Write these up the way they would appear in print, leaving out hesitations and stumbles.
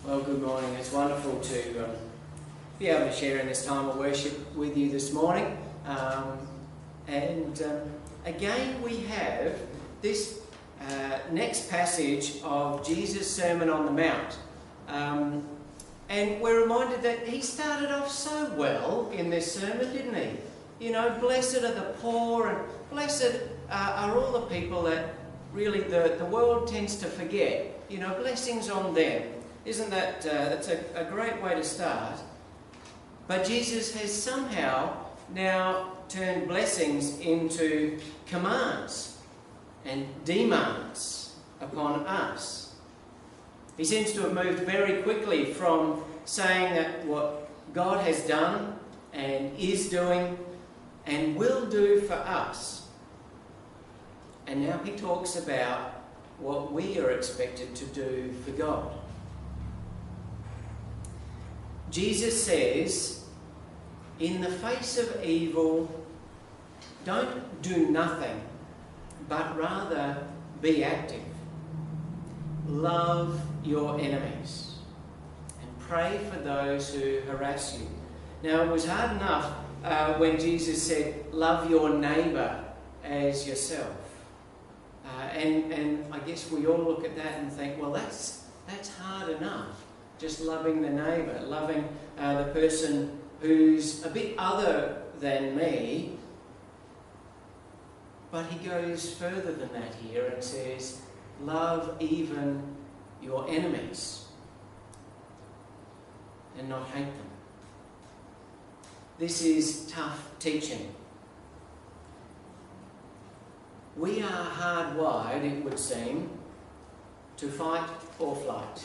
Well, good morning. It's wonderful to be able to share in this time of worship with you this morning. Again, we have this next passage of Jesus' Sermon on the Mount. And we're reminded that he started off so well in this sermon, didn't he? You know, blessed are the poor, and blessed are all the people that really the world tends to forget. You know, blessings on them. Isn't that that's a great way to start? But Jesus has somehow now turned blessings into commands and demands upon us. He seems to have moved very quickly from saying that what God has done and is doing and will do for us. And now he talks about what we are expected to do for God. Jesus says, in the face of evil, don't do nothing, but rather be active. Love your enemies and pray for those who harass you. Now, it was hard enough when Jesus said, love your neighbour as yourself. And I guess we all look at that and think, well, that's hard enough. Just loving the neighbour, loving the person who's a bit other than me. But he goes further than that here and says, love even your enemies and not hate them. This is tough teaching. We are hardwired, it would seem, to fight or flight.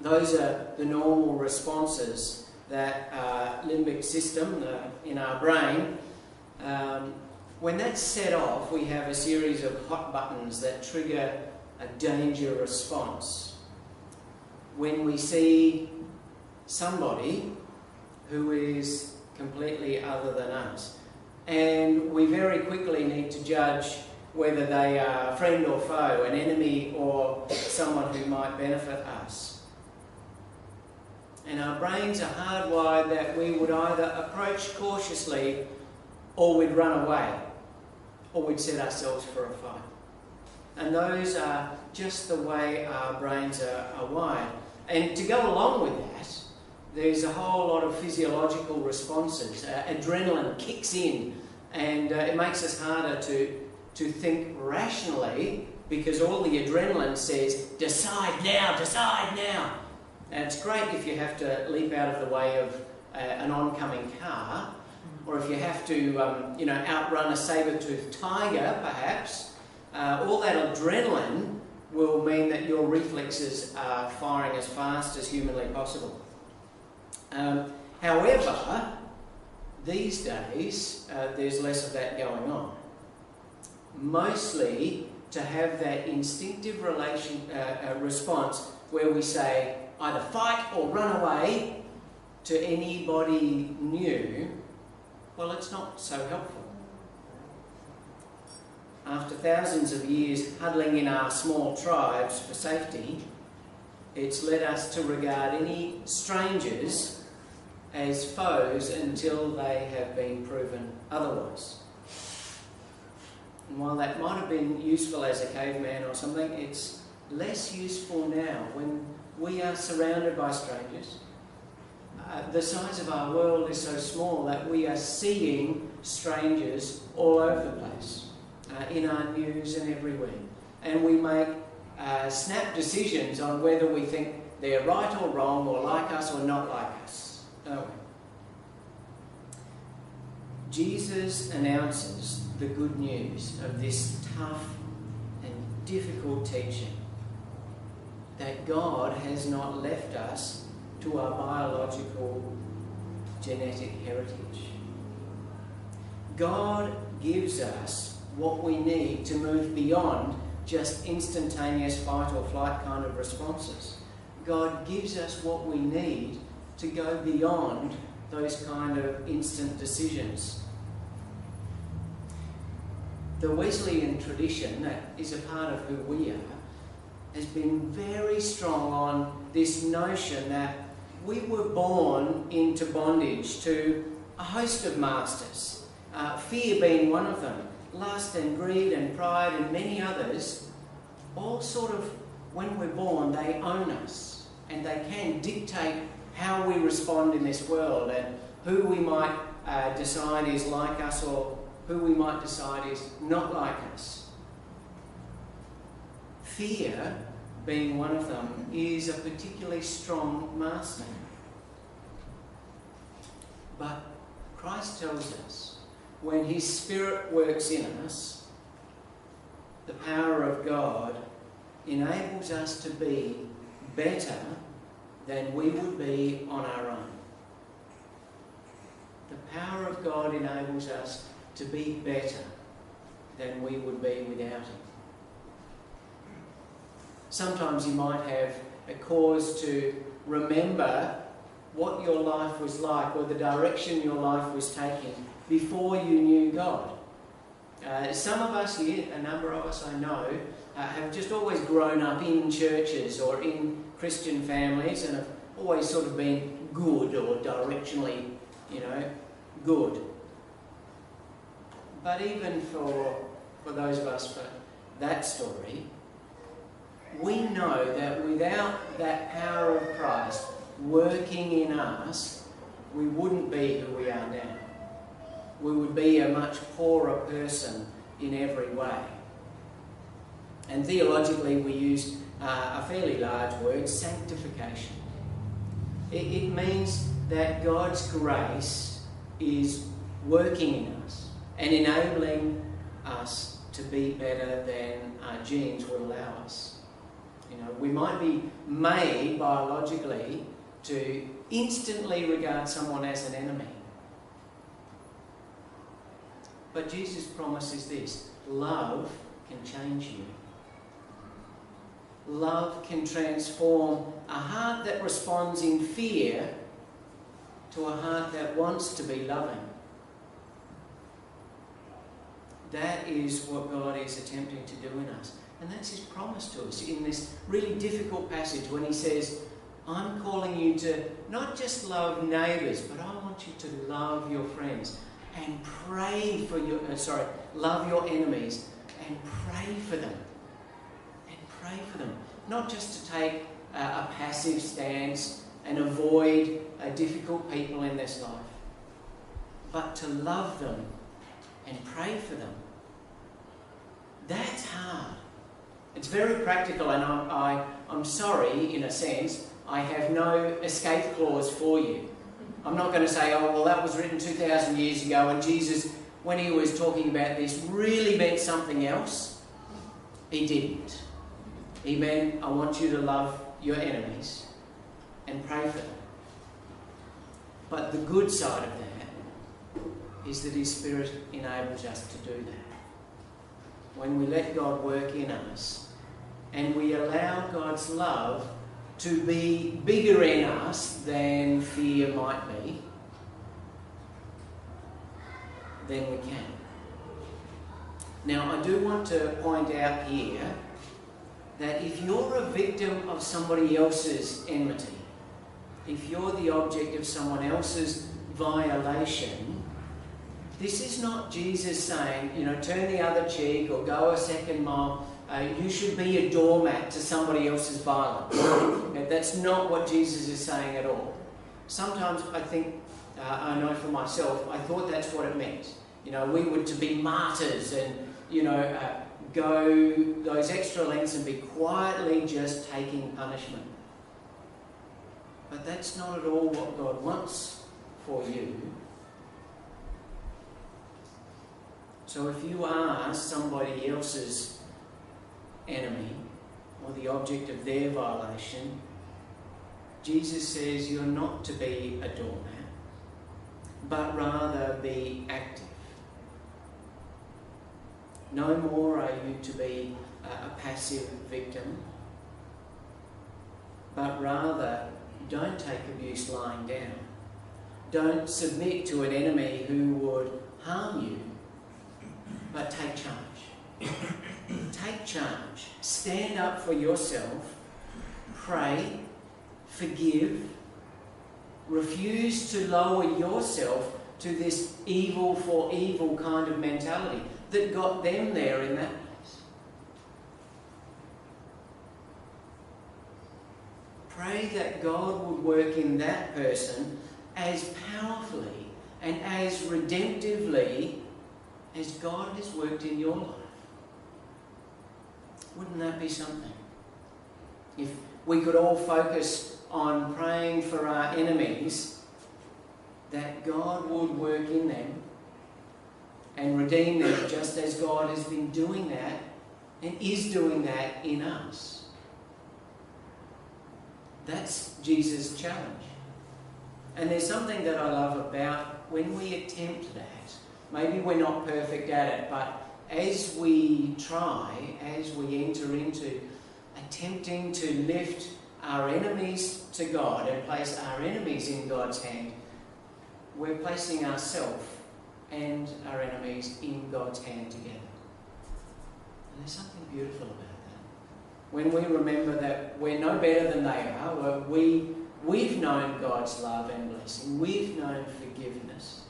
Those are the normal responses that our limbic system in our brain, when that's set off, we have a series of hot buttons that trigger a danger response. When we see somebody who is completely other than us, and we very quickly need to judge whether they are friend or foe, an enemy or someone who might benefit us. And our brains are hardwired that we would either approach cautiously or we'd run away or we'd set ourselves for a fight. And those are just the way our brains are wired. And to go along with that, there's a whole lot of physiological responses. Adrenaline kicks in and it makes us harder to think rationally because all the adrenaline says, decide now, decide now. And it's great if you have to leap out of the way of an oncoming car, or if you have to, outrun a saber-toothed tiger, perhaps. All that adrenaline will mean that your reflexes are firing as fast as humanly possible. However, these days, there's less of that going on. Mostly to have that instinctive response where we say, either fight or run away to anybody new, well, it's not so helpful. After thousands of years huddling in our small tribes for safety, it's led us to regard any strangers as foes until they have been proven otherwise. And while that might have been useful as a caveman or something, it's less useful now when we are surrounded by strangers. The size of our world is so small that we are seeing strangers all over the place, in our news and everywhere. And we make snap decisions on whether we think they're right or wrong, or like us or not like us, don't we? Jesus announces the good news of this tough and difficult teaching, that God has not left us to our biological genetic heritage. God gives us what we need to move beyond just instantaneous fight or flight kind of responses. God gives us what we need to go beyond those kind of instant decisions. The Wesleyan tradition, that is a part of who we are, has been very strong on this notion that we were born into bondage to a host of masters, fear being one of them, lust and greed and pride and many others. All sort of, when we're born, they own us and they can dictate how we respond in this world and who we might decide is like us or who we might decide is not like us. Fear, being one of them, is a particularly strong master. But Christ tells us, when His Spirit works in us, the power of God enables us to be better than we would be on our own. The power of God enables us to be better than we would be without Him. Sometimes you might have a cause to remember what your life was like or the direction your life was taking before you knew God. Some of us here, a number of us I know, have just always grown up in churches or in Christian families and have always sort of been good or directionally, good. But even for those of us for that story, we know that without that power of Christ working in us, we wouldn't be who we are now. We would be a much poorer person in every way. And theologically we use a fairly large word, sanctification. It means that God's grace is working in us and enabling us to be better than our genes will allow us. We might be made biologically to instantly regard someone as an enemy. But Jesus' promise is this: love can change you. Love can transform a heart that responds in fear to a heart that wants to be loving. That is what God is attempting to do in us. And that's His promise to us in this really difficult passage when He says, I'm calling you to not just love neighbours, but I want you to love your friends and pray for your, love your enemies and pray for them. And pray for them. Not just to take a passive stance and avoid difficult people in this life, but to love them and pray for them. That's hard. It's very practical, and I'm sorry, in a sense, I have no escape clause for you. I'm not going to say, oh, well, that was written 2,000 years ago, and Jesus, when He was talking about this, really meant something else. He didn't. He meant, I want you to love your enemies and pray for them. But the good side of that is that His Spirit enables us to do that. When we let God work in us and we allow God's love to be bigger in us than fear might be, then we can. Now, I do want to point out here that if you're a victim of somebody else's enmity, if you're the object of someone else's violation, this is not Jesus saying, turn the other cheek or go a second mile. You should be a doormat to somebody else's violence. That's not what Jesus is saying at all. Sometimes I think, I know for myself, I thought that's what it meant. We were to be martyrs and, go those extra lengths and be quietly just taking punishment. But that's not at all what God wants for you. So if you are somebody else's enemy or the object of their violation, Jesus says you're not to be a doormat, but rather be active. No more are you to be a passive victim, but rather don't take abuse lying down. Don't submit to an enemy who would harm you, but take charge. take charge, stand up for yourself, pray, forgive, refuse to lower yourself to this evil for evil kind of mentality that got them there in that place. Pray that God would work in that person as powerfully and as redemptively as God has worked in your life. Wouldn't that be something? If we could all focus on praying for our enemies, that God would work in them and redeem them just as God has been doing that and is doing that in us. That's Jesus' challenge. And there's something that I love about when we attempt that. Maybe we're not perfect at it, but as we try, as we enter into attempting to lift our enemies to God and place our enemies in God's hand, we're placing ourselves and our enemies in God's hand together. And there's something beautiful about that. When we remember that we're no better than they are, we've known God's love and blessing, we've known forgiveness,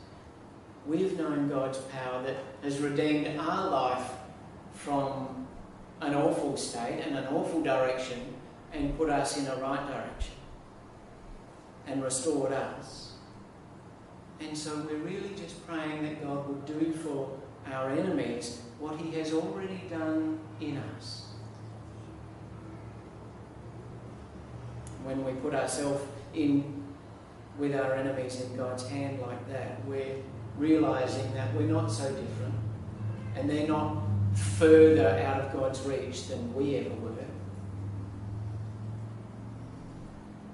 we've known God's power that has redeemed our life from an awful state and an awful direction and put us in a right direction and restored us. And so we're really just praying that God would do for our enemies what he has already done in us. When we put ourselves in with our enemies in God's hand like that, we're realising that we're not so different and they're not further out of God's reach than we ever were.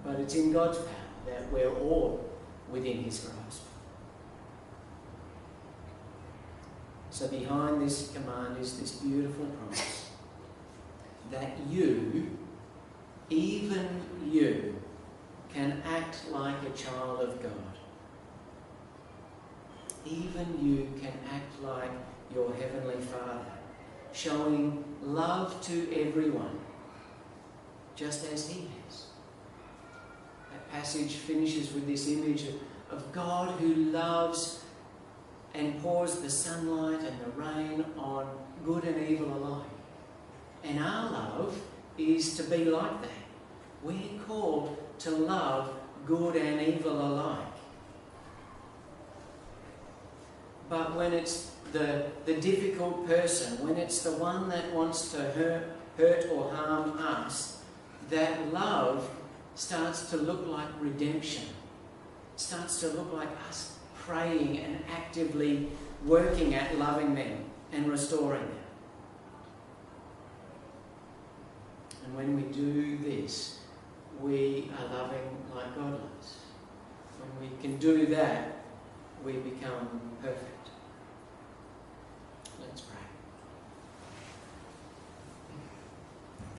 But it's in God's power that we're all within his grasp. So behind this command is this beautiful promise that you, even you, can act like a child of God. Even you can act like your Heavenly Father, showing love to everyone, just as he has. That passage finishes with this image of God who loves and pours the sunlight and the rain on good and evil alike. And our love is to be like that. We're called to love good and evil alike. But when it's the difficult person, when it's the one that wants to hurt or harm us, that love starts to look like redemption. It starts to look like us praying and actively working at loving them and restoring them. And when we do this, we are loving like God loves. When we can do that, we become perfect. Let's pray.